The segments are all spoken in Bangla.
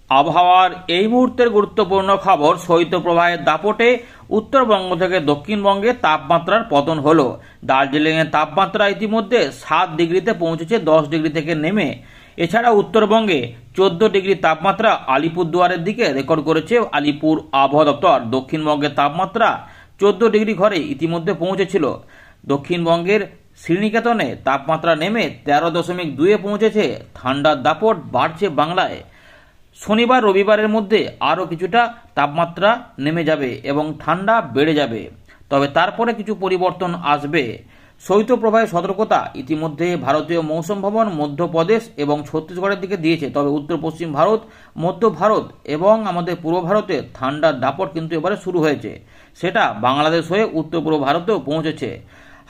আবহাওয়ার এই মুহূর্তের গুরুত্বপূর্ণ খবর, শৈত্যপ্রবাহের দাপটে উত্তরবঙ্গ থেকে দক্ষিণবঙ্গে তাপমাত্রার পতন হলো। দার্জিলিংয়ের তাপমাত্রা ইতিমধ্যে 7 ডিগ্রিতে পৌঁছেছে 10 ডিগ্রি থেকে নেমে। এছাড়া উত্তরবঙ্গে 14 ডিগ্রি তাপমাত্রা আলিপুরদুয়ারের দিকে রেকর্ড করেছে আলিপুর আবহাওয়া দপ্তর। দক্ষিণবঙ্গের তাপমাত্রা 14 ডিগ্রি ঘরে ইতিমধ্যে পৌঁছেছিল। দক্ষিণবঙ্গের শ্রীনিকেতনে তাপমাত্রা নেমে 13.2-এ পৌঁছেছে। ঠান্ডার দাপট বাড়ছে বাংলায়। শনিবার রবিবারের মধ্যে আরও কিছুটা তাপমাত্রা নেমে যাবে এবং ঠান্ডা বেড়ে যাবে, তবে তারপরে কিছু পরিবর্তন আসবে। শৈত্যপ্রবাহের সতর্কতা ইতিমধ্যে ভারতীয় মৌসুম ভবন মধ্যপ্রদেশ এবং ছত্তিশগড়ের দিকে দিয়েছে, তবে উত্তর পশ্চিম ভারত, মধ্য ভারত এবং আমাদের পূর্ব ভারতে ঠান্ডার দাপট কিন্তু এবারে শুরু হয়েছে। সেটা বাংলাদেশ হয়ে উত্তর পূর্ব ভারতেও পৌঁছেছে।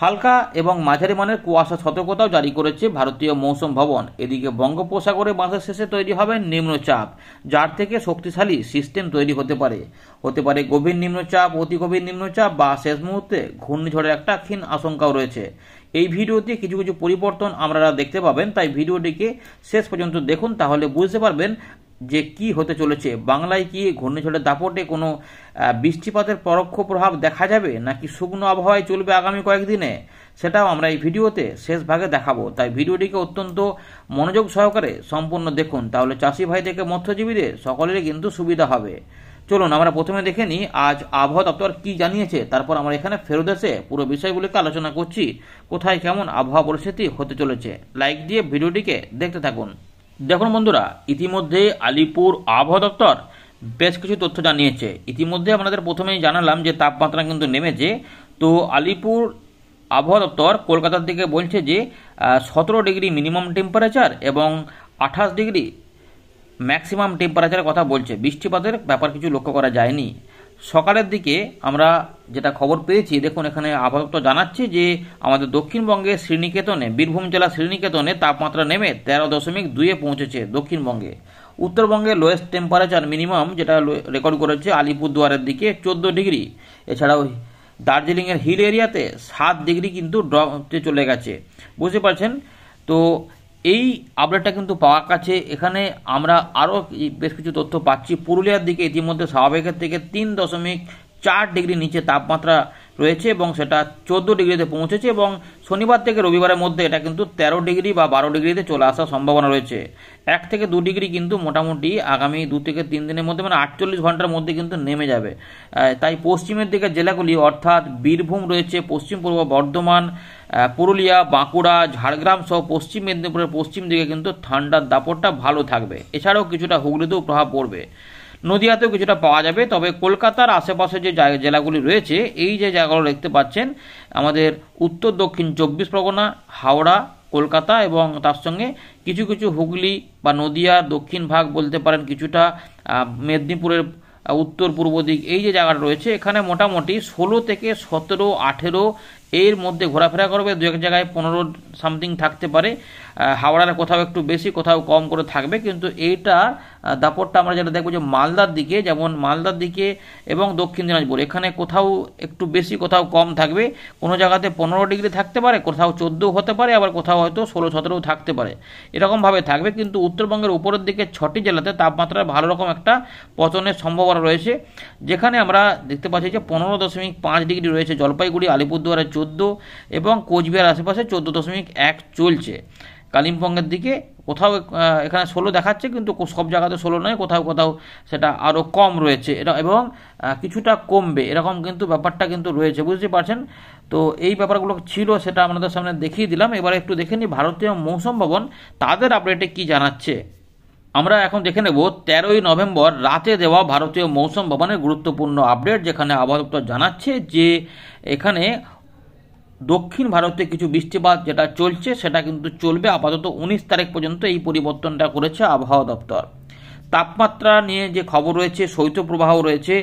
হালকা এবং মাঝারি মানের কুয়াশা সতর্কতাও জারি করেছে ভারতীয় মৌসুম ভবন। এদিকে বঙ্গোপসাগরে মাসের শেষে তৈরি হবে নিম্নচাপ, যার থেকে শক্তিশালী সিস্টেম তৈরি হতে পারে গভীর নিম্নচাপ, অতি গভীর নিম্নচাপ বা শেষ মুহূর্তে ঘূর্ণিঝড়ের একটা ক্ষীণ আশঙ্কাও রয়েছে। এই ভিডিওতে কিছু কিছু পরিবর্তন আপনারা দেখতে পাবেন, তাই ভিডিওটিকে শেষ পর্যন্ত দেখুন, তাহলে বুঝতে পারবেন যে কি হতে চলেছে। বাংলায় কি ঘূর্ণিঝড়ের দাপটে কোনো বৃষ্টিপাতের পরোক্ষ প্রভাব দেখা যাবে, নাকি শুকনো আবহাওয়ায় চলবে আগামী কয়েকদিনে, সেটাও আমরা এই ভিডিওতে শেষ ভাগে দেখাবো। তাই ভিডিওটিকে অত্যন্ত মনোযোগ সহকারে সম্পূর্ণ দেখুন, তাহলে চাষি ভাই থেকে মৎস্যজীবীদের সকলেরই কিন্তু সুবিধা হবে। চলুন আমরা প্রথমে দেখে নিই আজ আবহাওয়া দপ্তর কি জানিয়েছে, তারপর আমরা এখানে ফেরত এসে পুরো বিষয়গুলিকে আলোচনা করছি, কোথায় কেমন আবহাওয়া পরিস্থিতি হতে চলেছে। লাইক দিয়ে ভিডিওটিকে দেখতে থাকুন। দেখুন বন্ধুরা, ইতিমধ্যে আলিপুর আবহাওয়া দপ্তর বেশ কিছু তথ্য জানিয়েছে। ইতিমধ্যে আপনাদের প্রথমেই জানালাম যে তাপমাত্রা কিন্তু নেমেছে। তো আলিপুর আবহাওয়া দপ্তর কলকাতার দিকে বলছে যে 17 ডিগ্রি মিনিমাম টেম্পারেচার এবং 28 ডিগ্রি ম্যাক্সিমাম টেম্পারেচারের কথা বলছে। বৃষ্টিপাতের ব্যাপার কিছু লক্ষ্য করা যায়নি। সকালের দিকে আমরা যেটা খবর পেয়েছি, দেখুন এখানে আবহাওয়া দপ্তর জানাচ্ছে যে আমাদের দক্ষিণবঙ্গে শ্রীনিকেতনে, বীরভূম জেলা শ্রীনিকেতনে তাপমাত্রা নেমে 13.2-এ পৌঁছেছে দক্ষিণবঙ্গে। উত্তরবঙ্গে লোয়েস্ট টেম্পারেচার মিনিমাম যেটা রেকর্ড করেছে আলিপুরদুয়ারের দিকে 14 ডিগ্রি। এছাড়াও দার্জিলিংয়ের হিল এরিয়াতে 7 ডিগ্রি কিন্তু ড্রপতে চলে গেছে, বুঝতে পারছেন। তো এই আপডেটটা কিন্তু পাওয়ার কাছে। এখানে আমরা আরও বেশ কিছু তথ্য পাচ্ছি। পুরুলিয়ার দিকে ইতিমধ্যে স্বাভাবিকের থেকে 3.4 ডিগ্রি নিচে তাপমাত্রা রয়েছে এবং সেটা 14 ডিগ্রিতে পৌঁছেছে, এবং শনিবার থেকে রবিবারের মধ্যে এটা কিন্তু 13 ডিগ্রি বা 12 ডিগ্রিতে চলে আসার সম্ভাবনা রয়েছে। 1 থেকে 2 ডিগ্রি কিন্তু মোটামুটি আগামী 2 থেকে 3 দিনের মধ্যে, মানে 48 ঘন্টার মধ্যে কিন্তু নেমে যাবে। তাই পশ্চিমের দিকে জেলাগুলি অর্থাৎ বীরভূম রয়েছে, পশ্চিম পূর্ব বর্ধমান, পুরুলিয়া, বাঁকুড়া, ঝাড়গ্রাম সহ পশ্চিম মেদিনীপুরের পশ্চিম দিকে কিন্তু ঠান্ডার দাপটটা ভালো থাকবে। এছাড়াও কিছুটা হুগলিতেও প্রভাব পড়বে, নদিয়াতেও কিছুটা পাওয়া যাবে। তবে কলকাতার আশেপাশে যে জেলাগুলি রয়েছে, এই যে জায়গাগুলো দেখতে পাচ্ছেন, আমাদের উত্তর দক্ষিণ 24 পরগনা, হাওড়া, কলকাতা এবং তার সঙ্গে কিছু কিছু হুগলি বা নদিয়ার দক্ষিণ ভাগ বলতে পারেন, কিছুটা মেদিনীপুরের উত্তর পূর্ব দিক, এই যে জায়গাটা রয়েছে, এখানে মোটামুটি 16 থেকে 17, 18 এর মধ্যে ঘোরাফেরা করবে। দু এক জায়গায় 15 সামথিং থাকতে পারে। হাওড়ার কোথাও একটু বেশি, কোথাও কম করে থাকবে। কিন্তু এইটা দাপটটা আমরা যেটা দেখবো যে মালদার দিকে, যেমন মালদার দিকে এবং দক্ষিণ দিনাজপুর, এখানে কোথাও একটু বেশি, কোথাও কম থাকবে। কোনো জায়গাতে 15 ডিগ্রি থাকতে পারে, কোথাও 14 হতে পারে, আবার কোথাও হয়তো 16-17 থাকতে পারে, এরকমভাবে থাকবে। কিন্তু উত্তরবঙ্গের উপরের দিকে 6টি জেলাতে তাপমাত্রার ভালো রকম একটা পতনের সম্ভাবনা রয়েছে, যেখানে আমরা দেখতে পাচ্ছি যে 15.5 ডিগ্রি রয়েছে জলপাইগুড়ি, আলিপুরদুয়ারে 14 এবং কোচবিহার আশেপাশে 14.1 চলছে। কালিম্পংয়ের দিকে কোথাও এখানে 16 দেখাচ্ছে, কিন্তু সব জায়গাতে 16 নয়, কোথাও কোথাও সেটা আরও কম রয়েছে এবং কিছুটা কমবে, এরকম কিন্তু ব্যাপারটা কিন্তু রয়েছে, বুঝতে পারছেন। তো এই ব্যাপারগুলো ছিল, সেটা আপনাদের সামনে দেখিয়ে দিলাম। এবার একটু দেখে নিই ভারতীয় মৌসুম ভবন তাদের আপডেটে কি জানাচ্ছে। আমরা এখন দেখে নেব 13ই নভেম্বর রাতে দেওয়া ভারতীয় মৌসুম ভবনের গুরুত্বপূর্ণ আপডেট, যেখানে আবহাওয়া দপ্তর জানাচ্ছে যে এখানে দক্ষিণ ভারতে কিছু বৃষ্টিপাত যেটা চলছে, সেটা কিন্তু চলবে আপাতত 19 তারিখ পর্যন্ত। এই পরিবর্তনটা করেছে আবহাওয়া দপ্তর। তাপমাত্রা নিয়ে যে খবর রয়েছে, শৈত্যপ্রবাহ রয়েছে,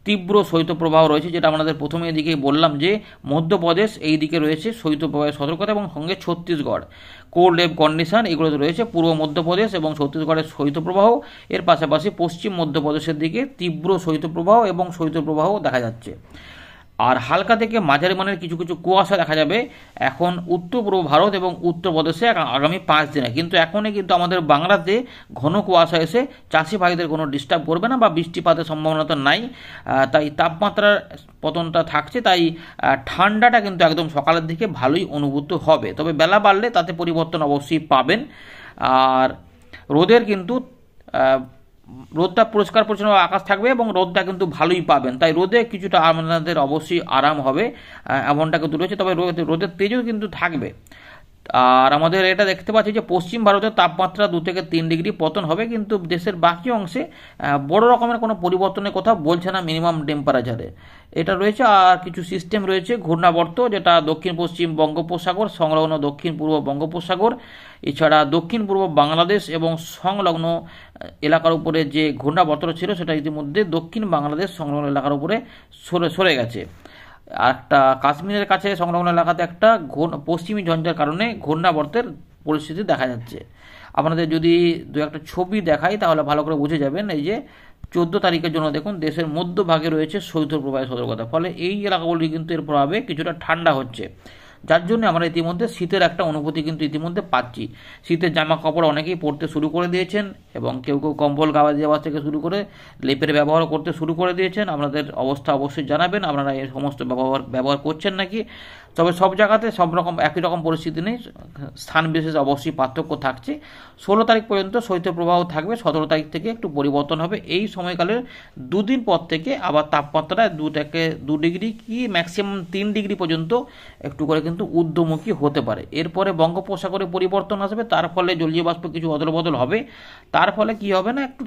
তীব্র শৈত্যপ্রবাহ রয়েছে, যেটা আমাদের প্রথমে এদিকে বললাম যে মধ্যপ্রদেশ এই দিকে রয়েছে শৈত্যপ্রবাহের সতর্কতা, এবং সঙ্গে ছত্তিশগড় কোল্ড ওয়েভ কন্ডিশন এগুলোতে রয়েছে। পূর্ব মধ্যপ্রদেশ এবং ছত্তিশগড়ের শৈত্যপ্রবাহ, এর পাশাপাশি পশ্চিম মধ্যপ্রদেশের দিকে তীব্র শৈত্যপ্রবাহ এবং শৈত্যপ্রবাহ দেখা যাচ্ছে। আর হালকা থেকে মাঝারি মানের কিছু কিছু কুয়াশা দেখা যাবে এখন উত্তর পূর্ব ভারত এবং উত্তরপ্রদেশে আগামী 5 দিনে। কিন্তু এখনই কিন্তু আমাদের বাংলাতে ঘন কুয়াশা এসে চাষি ভাইদের কোনো ডিস্টার্ব করবে না বা বৃষ্টিপাতের সম্ভাবনা তো নাই। তাই তাপমাত্রার পতনটা থাকছে, তাই ঠান্ডাটা কিন্তু একদম সকালের দিকে ভালোই অনুভূত হবে। তবে বেলা বাড়লে তাতে পরিবর্তন অবশ্যই পাবেন। আর রোদের কিন্তু রোদটা পরিষ্কার পরিচ্ছন্ন আকাশ থাকবে এবং রোদটা কিন্তু ভালোই পাবেন, তাই রোদে কিছুটা আপনাদের অবশ্যই আরাম হবে এমনটা কিন্তু রয়েছে। তবে রোদের তেজও কিন্তু থাকবে। আর আমাদের এটা দেখতে পাচ্ছি যে পশ্চিম ভারতের তাপমাত্রা 2 থেকে 3 ডিগ্রি পতন হবে, কিন্তু দেশের বাকি অংশে বড় রকমের কোনো পরিবর্তনের কথা বলছে না মিনিমাম টেম্পারেচারে। এটা রয়েছে। আর কিছু সিস্টেম রয়েছে ঘূর্ণাবর্ত, যেটা দক্ষিণ পশ্চিম বঙ্গোপসাগর সংলগ্ন দক্ষিণ পূর্ব বঙ্গোপসাগর, এছাড়া দক্ষিণ পূর্ব বাংলাদেশ এবং সংলগ্ন এলাকার উপরে যে ঘূর্ণাবর্তটা ছিল সেটা ইতিমধ্যে দক্ষিণ বাংলাদেশ সংলগ্ন এলাকার উপরে সরে গেছে। একটা কাশ্মীরের কাছে সংলগ্ন এলাকাতে একটা পশ্চিমী ঝঞ্ঝার কারণে ঘূর্ণাবর্তের পরিস্থিতি দেখা যাচ্ছে। আপনাদের যদি দু একটা ছবি দেখাই তাহলে ভালো করে বুঝে যাবেন। এই যে 14 তারিখের জন্য দেখুন দেশের মধ্যভাগে রয়েছে শৈত্যপ্রবাহের সতর্কতা, ফলে এই এলাকাগুলি কিন্তু এর প্রভাবে কিছুটা ঠান্ডা হচ্ছে, যার জন্য আমরা ইতিমধ্যে শীতের একটা অনুভূতি কিন্তু ইতিমধ্যে পাচ্ছি। শীতের জামা কাপড় অনেকেই পরতে শুরু করে দিয়েছেন এবং কেউ কেউ কম্বল গাওয়া দেওয়া থেকে শুরু করে লেপের ব্যবহার করতে শুরু করে দিয়েছেন। আপনাদের অবস্থা অবশ্যই জানাবেন, আপনারা এই সমস্ত ব্যবহার করছেন নাকি। তবে সব জায়গাতে সব রকম একই রকম পরিস্থিতি নেই, স্থান বিশেষ অবশ্যই পার্থক্য থাকছে। 16 তারিখ পর্যন্ত শৈত্যপ্রবাহ থাকবে, 17 তারিখ থেকে একটু পরিবর্তন হবে। এই সময়কালের 2 দিন পর থেকে আবার তাপমাত্রা 2 থেকে 2 ডিগ্রি কি ম্যাক্সিমাম 3 ডিগ্রি পর্যন্ত একটু করে কিন্তু ঊর্ধ্বমুখী হতে পারে। এরপরে বঙ্গোপসাগরে পরিবর্তন আসবে, তার ফলে জলীয় বাষ্প কিছু অদলবদল হবে, তার ফলে কি হবে না একটু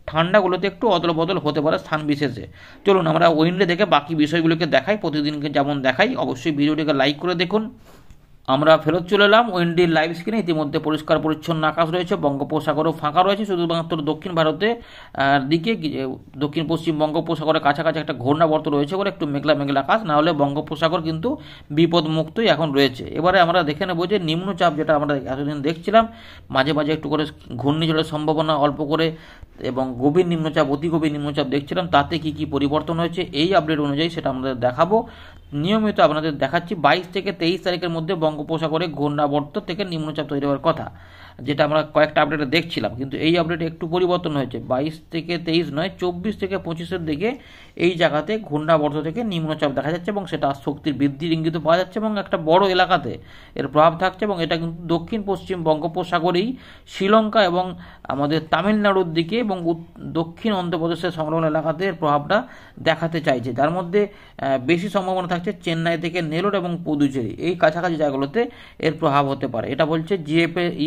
ঠান্ডাগুলোতে একটু অদলবদল হতে পারে স্থান বিশেষে। চলুন আমরা উইন্ডে দেখে বাকি বিষয়গুলোকে দেখাই, প্রতিদিনকে যেমন দেখাই। অবশ্যই ভিডিওটিকে লাইক করে দেখুন। আমরা ফেরত চলে এলাম উইন্ডির লাইভ স্ক্রিনে। ইতিমধ্যে পরিষ্কার পরিচ্ছন্ন আকাশ রয়েছে, বঙ্গোপসাগরও ফাঁকা রয়েছে, শুধুমাত্র দক্ষিণ ভারতে দিকে দক্ষিণ পশ্চিম বঙ্গোপসাগরের কাছাকাছি একটা ঘূর্ণাবর্ত রয়েছে বলে একটু মেঘলা মেঘলা আকাশ, না হলে বঙ্গোপসাগর কিন্তু বিপদমুক্তই এখন রয়েছে। এবারে আমরা দেখে নেব যে নিম্নচাপ, যেটা আমরা এতদিন দেখছিলাম মাঝে মাঝে একটু করে ঘূর্ণিঝড়ের সম্ভাবনা অল্প করে এবং গভীর নিম্নচাপ অতি গভীর নিম্নচাপ দেখছিলাম, তাতে কি কি পরিবর্তন হয়েছে এই আপডেট অনুযায়ী সেটা আমাদের দেখাবো। নিয়মিত আপনাদের দেখাচ্ছি 22 থেকে 23 তারিখের মধ্যে বঙ্গোপসাগরে ঘূর্ণাবর্ত থেকে নিম্নচাপ তৈরি হওয়ার কথা, যেটা আমরা কয়েকটা আপডেটে দেখছিলাম, কিন্তু এই আপডেটে একটু পরিবর্তন হয়েছে। 22 থেকে 23 নয়, 24 থেকে 25-এর দিকে এই জায়গাতে ঘূর্ণাবর্ত থেকে নিম্নচাপ দেখা যাচ্ছে এবং সেটা শক্তির বৃদ্ধির ইঙ্গিত পাওয়া যাচ্ছে এবং একটা বড় এলাকাতে এর প্রভাব থাকছে এবং এটা কিন্তু দক্ষিণ পশ্চিম বঙ্গোপসাগরেই শ্রীলঙ্কা এবং আমাদের তামিলনাড়ুর দিকে এবং দক্ষিণ অন্ধ্রপ্রদেশের সংলগ্ন এলাকাতে এর প্রভাবটা দেখাতে চাইছে, যার মধ্যে বেশি সম্ভাবনা থাকছে চেন্নাই থেকে নেলোর এবং পুদুচেরি এই কাছাকাছি জায়গাগুলোতে এর প্রভাব হতে পারে। এটা বলছে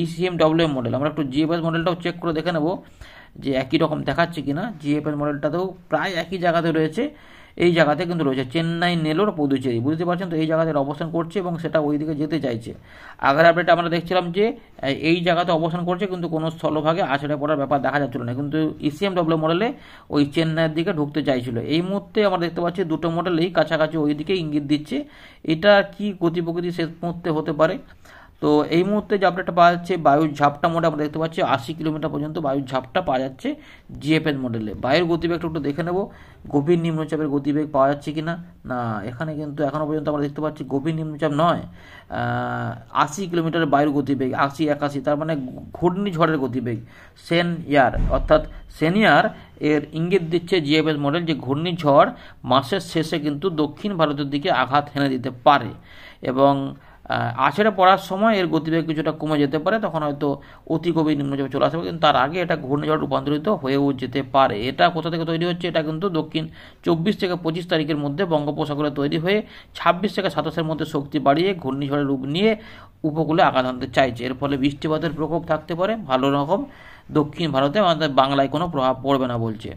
ECMWM মডেল। আমরা একটু GFS মডেলটাও চেক করে দেখে নেব যে একই রকম দেখাচ্ছে কিনা। GFS মডেলটাতেও প্রায় একই জায়গাতে রয়েছে, এই জায়গাতে কিন্তু রয়েছে চেন্নাই নেলোর পুদুচেরি, বুঝতে পারছেন তো এই জায়গাতে অবস্থান করছে এবং সেটা ওই দিকে যেতে চাইছে। আগের আপডেটে আমরা দেখছিলাম যে এই জায়গাতে অবস্থান করছে কিন্তু কোনো স্থলভাগে আছড়ে পড়ার ব্যাপার দেখা যাচ্ছিল না, কিন্তু ECMWM মডেলে ওই চেন্নাইয়ের দিকে ঢুকতে চাইছিল। এই মুহূর্তে আমরা দেখতে পাচ্ছি দুটো মডেলেই কাছাকাছি ওই দিকে ইঙ্গিত দিচ্ছে। এটা কি গতি প্রকৃতি শেষ মুহূর্তে হতে পারে। তো এই মুহূর্তে যে আপডেটটা পাওয়া যাচ্ছে বায়ুর ঝাপটা মোডে আমরা দেখতে পাচ্ছি 80 কিলোমিটার পর্যন্ত বায়ুর ঝাপটা পাওয়া যাচ্ছে GFS মডেলে। বায়ুর গতিবেগটা একটু দেখে নেব, গভীর নিম্নচাপের গতিবেগ পাওয়া যাচ্ছে কিনা। না, এখানে কিন্তু এখনও পর্যন্ত আমরা দেখতে পাচ্ছি গভীর নিম্নচাপ নয়, 80 কিলোমিটারের বায়ুর গতিবেগ, 80-81, তার মানে ঘূর্ণিঝড়ের গতিবেগ সেনিয়ার, অর্থাৎ সেনিয়ার এর ইঙ্গিত দিচ্ছে GFS মডেল যে ঘূর্ণিঝড় মাসের শেষে কিন্তু দক্ষিণ ভারতের দিকে আঘাত হেনে দিতে পারে এবং আছড়ে পড়ার সময় এর গতিবেগ কিছুটা কমে যেতে পারে, তখন হয়তো অতি গভীর নিম্নচাপে চলে আসবে, কিন্তু তার আগে এটা ঘূর্ণিঝড় রূপান্তরিত হয়েও যেতে পারে। এটা কোথা থেকে তৈরি হচ্ছে, এটা কিন্তু দক্ষিণ 24 থেকে 25 তারিখের মধ্যে বঙ্গোপসাগরে তৈরি হয়ে 26 থেকে 27-এর মধ্যে শক্তি বাড়িয়ে ঘূর্ণিঝড়ের রূপ নিয়ে উপকূলে আঘাত আনতে চাইছে। এর ফলে বৃষ্টিপাতের প্রকোপ থাকতে পারে ভালো রকম দক্ষিণ ভারতে, আমাদের বাংলায় কোনো প্রভাব পড়বে না বলছে।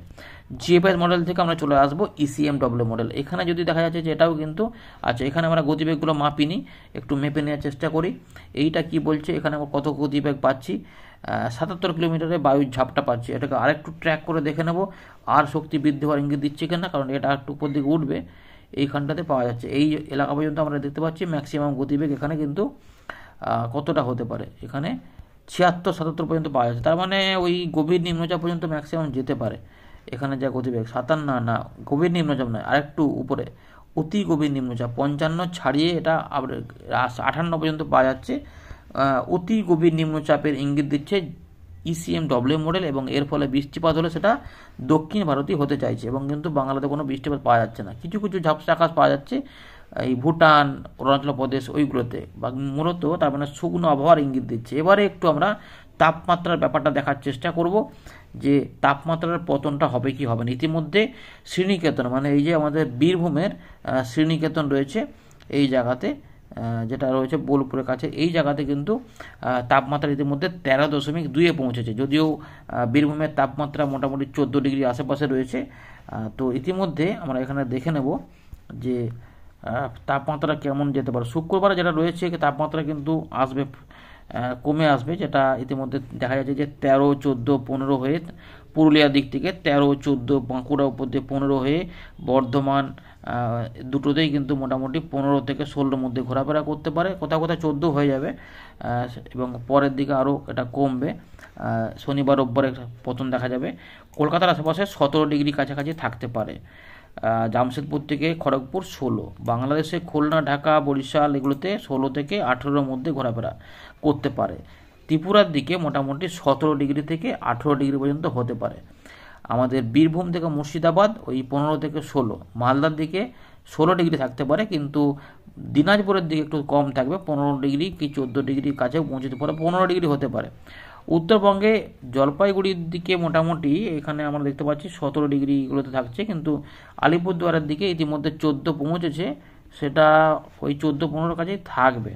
GFS মডেল থেকে আমরা চলে আসবো ECMWM মডেল। এখানে যদি দেখা যাচ্ছে যে এটাও কিন্তু আচ্ছা, এখানে আমরা গতিবেগগুলো মাপিনি, একটু মেপে নেওয়ার চেষ্টা করি। এইটা কি বলছে, এখানে আমরা কত গতিবেগ পাচ্ছি, 77 কিলোমিটারে বায়ুর ঝাপটা পাচ্ছি। এটাকে আরেকটু ট্র্যাক করে দেখে নেব আর শক্তি বৃদ্ধি হওয়ার ইঙ্গিত দিচ্ছে কিনা, কারণ এটা একটু উপর দিকে উঠবে, এইখানটাতে পাওয়া যাচ্ছে। এই এলাকা পর্যন্ত আমরা দেখতে পাচ্ছি ম্যাক্সিমাম গতিবেগ এখানে কিন্তু কতটা হতে পারে, এখানে 76-77 পর্যন্ত পাওয়া যাচ্ছে, তার মানে ওই গভীর নিম্নচাপ পর্যন্ত ম্যাক্সিমাম যেতে পারে। এখানে যা গতিবেগ 57, না গভীর নিম্নচাপ নয়, আরেকটু উপরে অতি গভীর নিম্নচাপ 55 ছাড়িয়ে এটা 58 পর্যন্ত পাওয়া যাচ্ছে। অতি গভীর নিম্নচাপের ইঙ্গিত দিচ্ছে ECMW মডেল, এবং এর ফলে বৃষ্টিপাত হলে সেটা দক্ষিণ ভারতীয় হতে চাইছে, এবং কিন্তু বাংলাতে কোনো বৃষ্টিপাত পাওয়া যাচ্ছে না। কিছু কিছু ঝাপসা আকাশ পাওয়া যাচ্ছে এই ভুটান, অরুণাচল প্রদেশ ওইগুলোতে, বা মূলত তার মানে শুকনো আবহাওয়ার ইঙ্গিত দিচ্ছে। এবারে একটু আমরা তাপমাত্রার ব্যাপারটা দেখার চেষ্টা করব যে তাপমাত্রার পতনটা হবে কি হবে না। ইতিমধ্যে শ্রীনিকেতন, মানে এই যে আমাদের বীরভূমের শ্রীনিকেতন রয়েছে এই জায়গাতে, যেটা রয়েছে বোলপুরের কাছে, এই জায়গাতে কিন্তু তাপমাত্রা ইতিমধ্যে 13.2-এ পৌঁছেছে। যদিও বীরভূমের তাপমাত্রা মোটামুটি 14 ডিগ্রি আশেপাশে রয়েছে। তো ইতিমধ্যে আমরা এখানে দেখে নেব যে তাপমাত্রা কেমন যেতে পারে। শুক্রবার যেটা রয়েছে তাপমাত্রা কিন্তু আসবে, কমে আসবে, যেটা ইতিমধ্যে দেখা যাচ্ছে যে 13, 14, 15 হয়ে পুরুলিয়ার দিক থেকে 13, 14, বাঁকুড়া উপর দিয়ে 15 হয়ে বর্ধমান দুটোতেই কিন্তু মোটামুটি 15 থেকে 16-র মধ্যে ঘোরাফেরা করতে পারে। কোথাও কোথাও 14 হয়ে যাবে, এবং পরের দিকে আরও এটা কমবে। শনিবার রোববারে পতন দেখা যাবে। কলকাতার আশেপাশে 17 ডিগ্রি কাছাকাছি থাকতে পারে। জামশেদপুর থেকে খড়গপুর 16, বাংলাদেশে খুলনা, ঢাকা, বরিশাল এগুলোতে 16 থেকে 18-র মধ্যে ঘোরাফেরা করতে পারে। ত্রিপুরার দিকে মোটামুটি 17 ডিগ্রি থেকে 18 ডিগ্রি পর্যন্ত হতে পারে। আমাদের বীরভূম থেকে মুর্শিদাবাদ ওই 15 থেকে 16, মালদার দিকে 16 ডিগ্রি থাকতে পারে, কিন্তু দিনাজপুরের দিকে একটু কম থাকবে, 15 ডিগ্রি কি 14 ডিগ্রির কাছেও পৌঁছতে পারে, 15 ডিগ্রি হতে পারে। উত্তরবঙ্গে জলপাইগুড়ির দিকে মোটামুটি এখানে আমরা দেখতে পাচ্ছি 17 ডিগ্রিগুলোতে থাকছে, কিন্তু আলিপুরদুয়ারের দিকে ইতিমধ্যে 14 পৌঁছেছে, সেটা ওই 14-15 কাছেই থাকবে।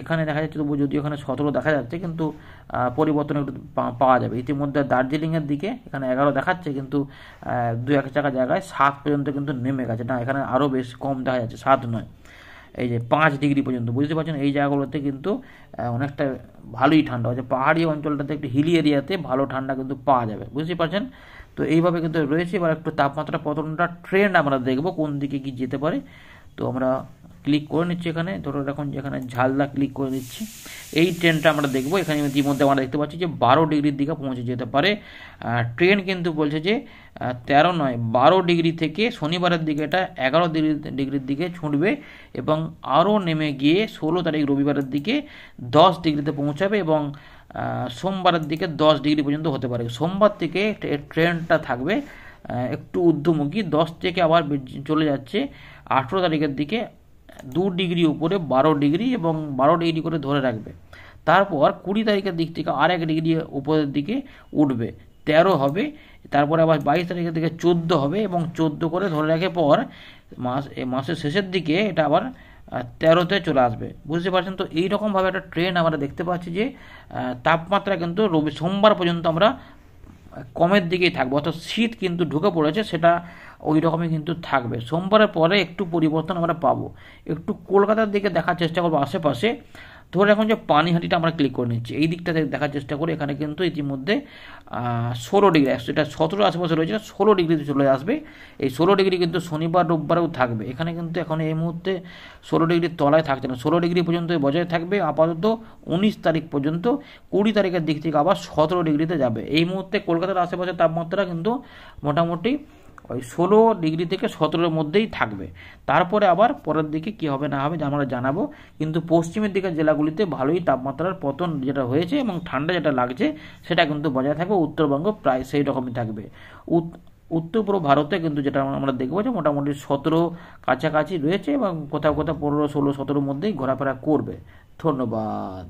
এখানে দেখা যাচ্ছে, তবু যদিও এখানে 17 দেখা যাচ্ছে, কিন্তু পরিবর্তন একটু পাওয়া যাবে। ইতিমধ্যে দার্জিলিংয়ের দিকে এখানে 11 দেখাচ্ছে, কিন্তু 2-1 জায়গায় 7 পর্যন্ত কিন্তু নেমে গেছে। না, এখানে আরও বেশ কম দেখা যাচ্ছে, 7 নয়, এই যে 5 ডিগ্রি পর্যন্ত। বুঝতে পারছেন, এই জায়গাগুলোতে কিন্তু অনেকটা ভালোই ঠান্ডা হচ্ছে। পাহাড়ি অঞ্চলটাতে একটু হিলি এরিয়াতে ভালো ঠান্ডা কিন্তু পাওয়া যাবে, বুঝতে পারছেন। তো এইভাবে কিন্তু রয়েছে। এবার একটু তাপমাত্রা পতনটা ট্রেন্ড আমরা দেখব কোন দিকে কি যেতে পারে। তো আমরা ক্লিক করে নিচ্ছি এখানে, ধরো এখন যেখানে ঝালদা ক্লিক করে নিচ্ছি, এই ট্রেনটা আমরা দেখবো। এখানে ইতিমধ্যে আমরা দেখতে পাচ্ছি যে 12 ডিগ্রির দিকে পৌঁছে যেতে পারে। ট্রেন কিন্তু বলছে যে 13 নয় 12 ডিগ্রি থেকে শনিবারের দিকে এটা 11 ডিগ্রির দিকে ছুটবে, এবং আরও নেমে গিয়ে 16 তারিখ রবিবারের দিকে 10 ডিগ্রিতে পৌঁছাবে, এবং সোমবারের দিকে 10 ডিগ্রি পর্যন্ত হতে পারে। সোমবার থেকে ট্রেনটা থাকবে একটু ঊর্ধ্বমুখী, 10 থেকে আবার চলে যাচ্ছে 18 তারিখের দিকে 2 ডিগ্রি উপরে 12 ডিগ্রি, এবং 12 ডিগ্রি করে ধরে রাখবে। তারপর 20 তারিখের দিক থেকে আর 1 ডিগ্রি উপরের দিকে উঠবে, 13 হবে। তারপরে আবার 22 তারিখের দিকে 14 হবে, এবং 14 করে ধরে রাখে পর মাসের শেষের দিকে এটা আবার 13-তে চলে আসবে। বুঝতে পারছেন। তো এইরকমভাবে একটা ট্রেন আমরা দেখতে পাচ্ছি যে তাপমাত্রা কিন্তু সোমবার পর্যন্ত আমরা কমের দিকেই থাকবে, অর্থাৎ শীত কিন্তু ঢুকে পড়েছে, সেটা ওই রকমই কিন্তু থাকবে। সোমবারের পরে একটু পরিবর্তন আমরা পাবো। একটু কলকাতার দিকে দেখার চেষ্টা করবো আশেপাশে। ধরে এখন যে পানিহাটিটা আমরা ক্লিক করে নিচ্ছি, এই দিকটা দেখার চেষ্টা করি। এখানে কিন্তু ইতিমধ্যে 16 ডিগ্রি, এটা 17 আশেপাশে রয়েছে, 16 ডিগ্রিতে চলে আসবে। এই 16 ডিগ্রি কিন্তু শনিবার রোববারেও থাকবে। এখানে কিন্তু এখন এই মুহূর্তে 16 ডিগ্রির তলায় থাকছে না, 16 ডিগ্রি পর্যন্ত বজায় থাকবে আপাতত 19 তারিখ পর্যন্ত। 20 তারিখের দিক থেকে আবার 17 ডিগ্রিতে যাবে। এই মুহূর্তে কলকাতার আশেপাশে তাপমাত্রা কিন্তু মোটামুটি ওই 16 ডিগ্রি থেকে 17-এর মধ্যেই থাকবে। তারপরে আবার পরের দিকে কী হবে না হবে আমরা জানাবো। কিন্তু পশ্চিমের দিকের জেলাগুলিতে ভালোই তাপমাত্রার পতন যেটা হয়েছে, এবং ঠান্ডা যেটা লাগছে সেটা কিন্তু বজায় থাকবে। উত্তরবঙ্গ প্রায় সেই রকমই থাকবে। উত্তর পূর্ব ভারতে কিন্তু যেটা আমরা দেখবো যে মোটামুটি 17 কাছাকাছি রয়েছে, এবং কোথাও কোথাও 15, 16, 17-এর মধ্যেই ঘোরাফেরা করবে। ধন্যবাদ।